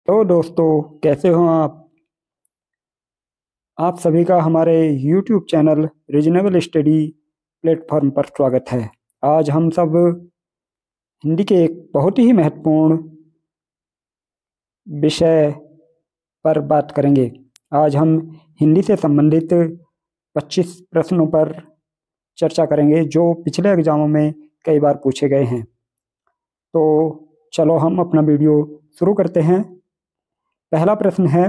तो दोस्तों, कैसे हो आप सभी का हमारे YouTube channel reasonable study platform पर स्वागत है। आज हम सब हिंदी के एक बहुत ही महत्वपूर्ण विषय पर बात करेंगे। आज हम हिंदी से संबंधित 25 प्रश्नों पर चर्चा करेंगे जो पिछले एग्जामों में कई बार पूछे गए हैं। तो चलो हम अपना वीडियो शुरू करते हैं। पहला प्रश्न है,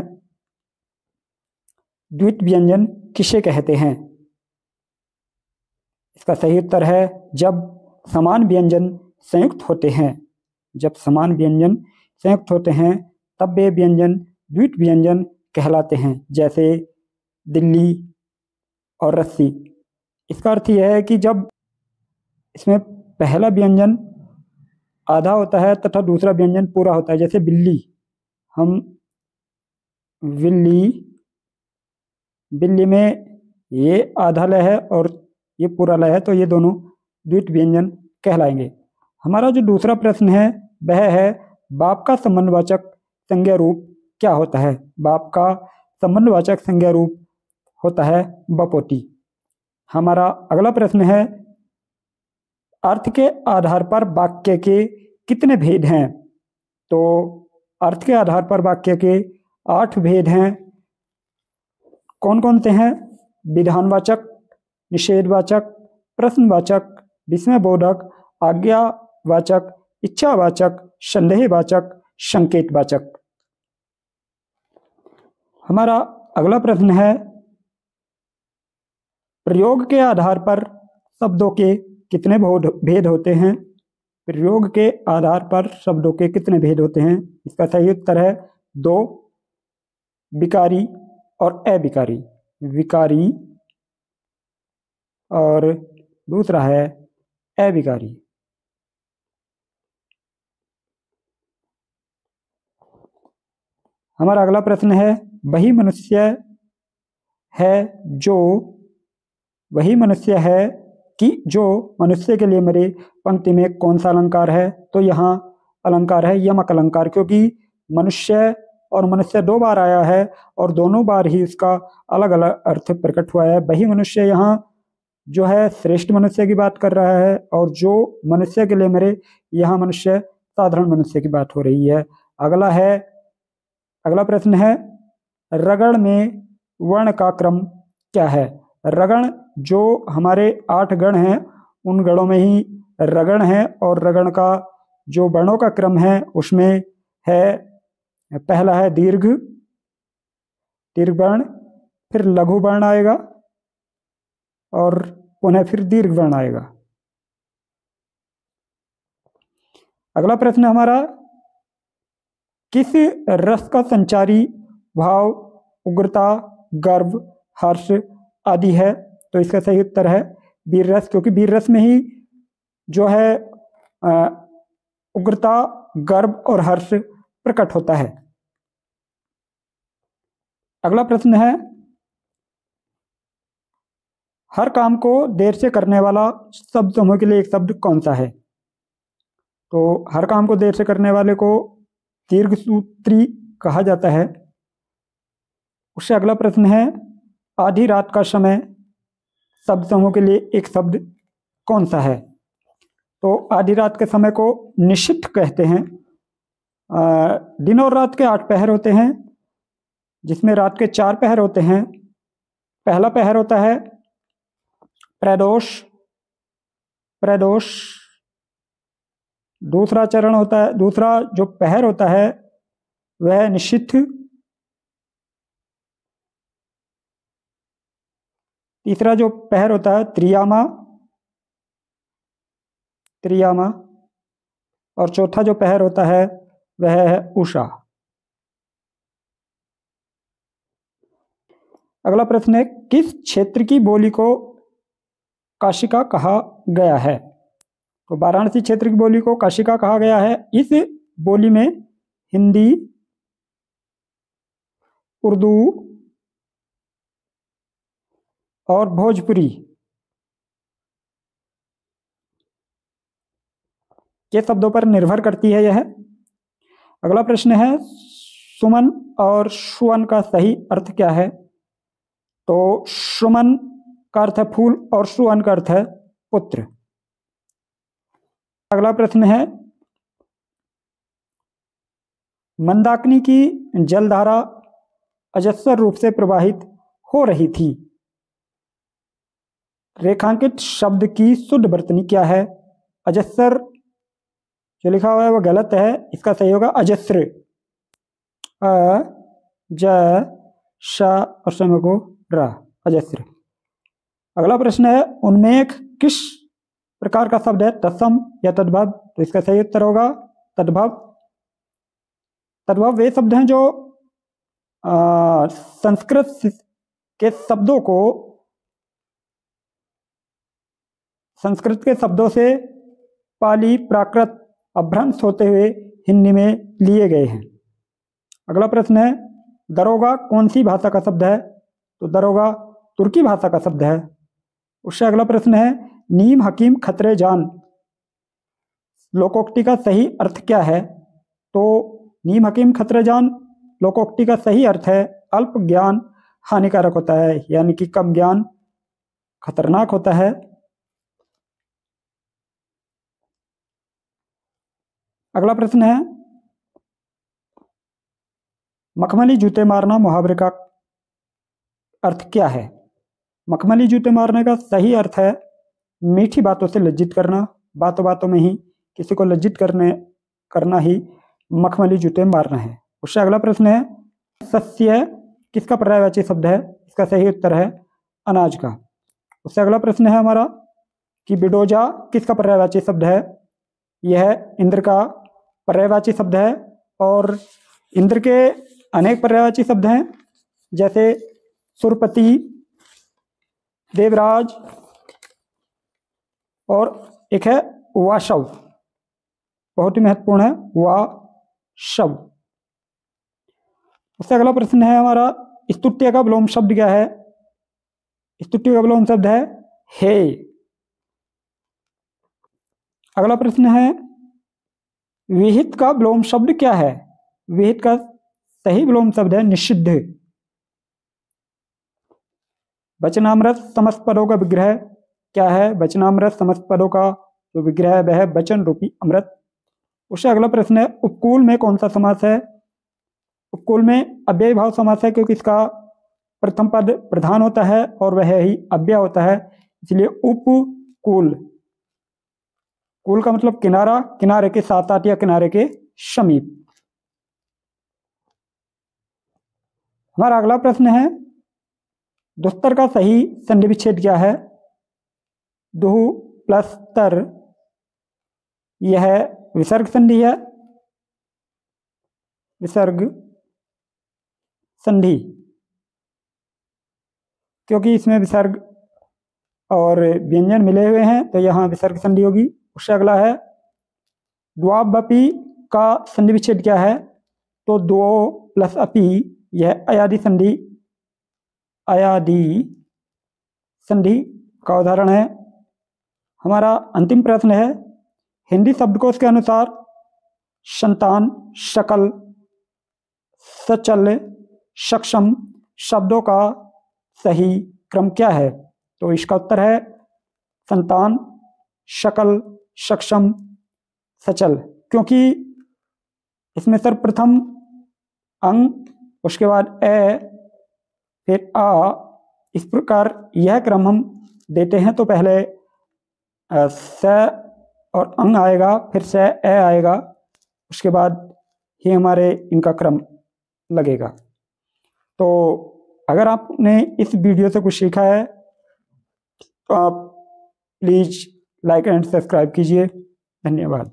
द्वित्व व्यंजन किसे कहते हैं? इसका सही उत्तर है जब समान व्यंजन संयुक्त होते हैं। जब समान व्यंजन संयुक्त होते हैं तब वे व्यंजन द्वित्व व्यंजन कहलाते हैं, जैसे दिल्ली और रस्सी। इसका अर्थ यह है कि जब इसमें पहला व्यंजन आधा होता है तथा दूसरा व्यंजन पूरा होता है, जैसे बिल्ली, हम बिल्ली में ये आधा लय है और ये पूरा लय है, तो ये दोनों द्वित्व व्यंजन कहलाएंगे। हमारा जो दूसरा प्रश्न है वह है, बाप का संबंधवाचक संज्ञा रूप क्या होता है? बाप का संबंधवाचक संज्ञा रूप होता है बपोती। हमारा अगला प्रश्न है, अर्थ के आधार पर वाक्य के कितने भेद हैं? तो अर्थ के आधार पर वाक्य के 8 भेद हैं। कौन कौन से हैं? विधानवाचक, निषेधवाचक, प्रश्नवाचक, विस्मयबोधक, आज्ञावाचक, इच्छावाचक, संदेहवाचक, संकेतवाचक। हमारा अगला प्रश्न है, प्रयोग के आधार पर शब्दों के कितने भेद होते हैं? प्रयोग के आधार पर शब्दों के कितने भेद होते हैं? इसका सही उत्तर है 2, विकारी और अविकारी। विकारी और दूसरा है अविकारी। हमारा अगला प्रश्न है, वही मनुष्य है कि जो मनुष्य के लिए मेरे पंक्ति में कौन सा अलंकार है? तो यहाँ अलंकार है यमक अलंकार, क्योंकि मनुष्य और मनुष्य 2 बार आया है और दोनों बार ही इसका अलग अलग अर्थ प्रकट हुआ है। वही मनुष्य यहाँ जो है श्रेष्ठ मनुष्य की बात कर रहा है, और जो मनुष्य के लिए मेरे, यहाँ मनुष्य साधारण मनुष्य की बात हो रही है। अगला प्रश्न है, रगड़ में वर्ण का क्रम क्या है? रगड़, जो हमारे 8 गण हैं उन गणों में ही रगड़ है, और रगड़ का जो वर्णों का क्रम है उसमें है, पहला है दीर्घ वर्ण, फिर लघु वर्ण आएगा और पुनः फिर दीर्घ वर्ण आएगा। अगला प्रश्न हमारा, किस रस का संचारी भाव उग्रता, गर्व, हर्ष आदि है? तो इसका सही उत्तर है वीर रस, क्योंकि वीर रस में ही जो है उग्रता, गर्व और हर्ष प्रकट होता है। अगला प्रश्न है, हर काम को देर से करने वाला शब्द समूह के लिए एक शब्द कौन सा है? तो हर काम को देर से करने वाले को दीर्घसूत्री कहा जाता है। उससे अगला प्रश्न है, आधी रात का समय शब्द समूह के लिए एक शब्द कौन सा है? तो आधी रात के समय को निशिथ कहते हैं। दिन और रात के 8 पहर होते हैं, जिसमें रात के 4 पहर होते हैं। पहला पहर होता है प्रदोष, दूसरा जो पहर होता है वह निशिथ, तीसरा जो पहर होता है त्रियामा, और चौथा जो पहर होता है वह है उषा। अगला प्रश्न है, किस क्षेत्र की बोली को काशिका कहा गया है? तो वाराणसी क्षेत्र की बोली को काशिका कहा गया है। इस बोली में हिंदी, उर्दू और भोजपुरी के शब्दों पर निर्भर करती है यह। अगला प्रश्न है, सुमन और सुवन का सही अर्थ क्या है? तो सुमन का अर्थ है फूल और सुवन का अर्थ है पुत्र। अगला प्रश्न है, मंदाकिनी की जलधारा अजस्र रूप से प्रवाहित हो रही थी। रेखांकित शब्द की शुद्ध वर्तनी क्या है? अजस्र जो लिखा हुआ है वो गलत है, इसका सही होगा अजस्र। अ ज श और समय को रा, अजस्र। अगला प्रश्न है, उन्मेष किस प्रकार का शब्द है? तत्सम या तद्भव? तो इसका सही उत्तर होगा तद्भव। तद्भव वे शब्द हैं जो संस्कृत के शब्दों को संस्कृत के शब्दों से पाली प्राकृत अभ्रंश होते हुए हिंदी में लिए गए हैं। अगला प्रश्न है, दरोगा कौन सी भाषा का शब्द है? तो दरोगा तुर्की भाषा का शब्द है। उससे अगला प्रश्न है, नीम हकीम खतरे जान लोकोक्ति का सही अर्थ क्या है? तो नीम हकीम खतरे जान लोकोक्ति का सही अर्थ है अल्प ज्ञान हानिकारक होता है, यानी कि कम ज्ञान खतरनाक होता है। अगला प्रश्न है, मखमली जूते मारना मुहावरे का अर्थ क्या है? मखमली जूते मारने का सही अर्थ है मीठी बातों से लज्जित करना, बातों बातों में ही किसी को लज्जित करना ही मखमली जूते मारना है। उससे अगला प्रश्न है, सस्य किसका पर्यायवाची शब्द है? इसका सही उत्तर है अनाज का। उससे अगला प्रश्न है हमारा कि बिडोजा किसका पर्यायवाची शब्द है? यह इंद्र का पर्यायवाची शब्द है और इंद्र के अनेक पर्यायवाची शब्द हैं, जैसे सुरपति, देवराज और एक है वाशव, बहुत ही महत्वपूर्ण है वाशव। उससे अगला प्रश्न है हमारा, स्तुत्य का विलोम शब्द क्या है? स्तुत्य का विलोम शब्द है हे। अगला प्रश्न है, विहित का विलोम शब्द क्या है? विहित का सही विलोम शब्द है निषिद्ध। वचनामृत समस्त पदों का विग्रह क्या है? वचनामृत समस्त पदों का जो विग्रह है वह है वचन रूपी अमृत। उससे अगला प्रश्न है, उपकूल में कौन सा समास है? उपकूल में अव्ययी भाव समास है, क्योंकि इसका प्रथम पद प्रधान होता है और वह ही अव्यय होता है, इसलिए उपकूल। कूल का मतलब किनारा, किनारे के साथ साथ या किनारे के समीप। हमारा अगला प्रश्न है, दुस्तर का सही संधि विच्छेद क्या है? दुहु प्लस तर, यह विसर्ग संधि है, विसर्ग संधि, क्योंकि इसमें विसर्ग और व्यंजन मिले हुए हैं तो यहाँ विसर्ग संधि होगी। उससे अगला है, द्वावपी का संधि विच्छेद क्या है? तो द्वो प्लस अपी, यह अयादि संधि, अयादि संधि का उदाहरण है। हमारा अंतिम प्रश्न है, हिंदी शब्दकोश के अनुसार संतान, शकल, सचल, सक्षम शब्दों का सही क्रम क्या है? तो इसका उत्तर है संतान, शकल, सक्षम, सचल, क्योंकि इसमें सर्वप्रथम अंग, उसके बाद ए, फिर आ, इस प्रकार यह क्रम हम देते हैं। तो पहले स और अंग आएगा, फिर से ए आएगा, उसके बाद ही हमारे इनका क्रम लगेगा। तो अगर आपने इस वीडियो से कुछ सीखा है तो आप प्लीज़ लाइक एंड सब्सक्राइब कीजिए। धन्यवाद।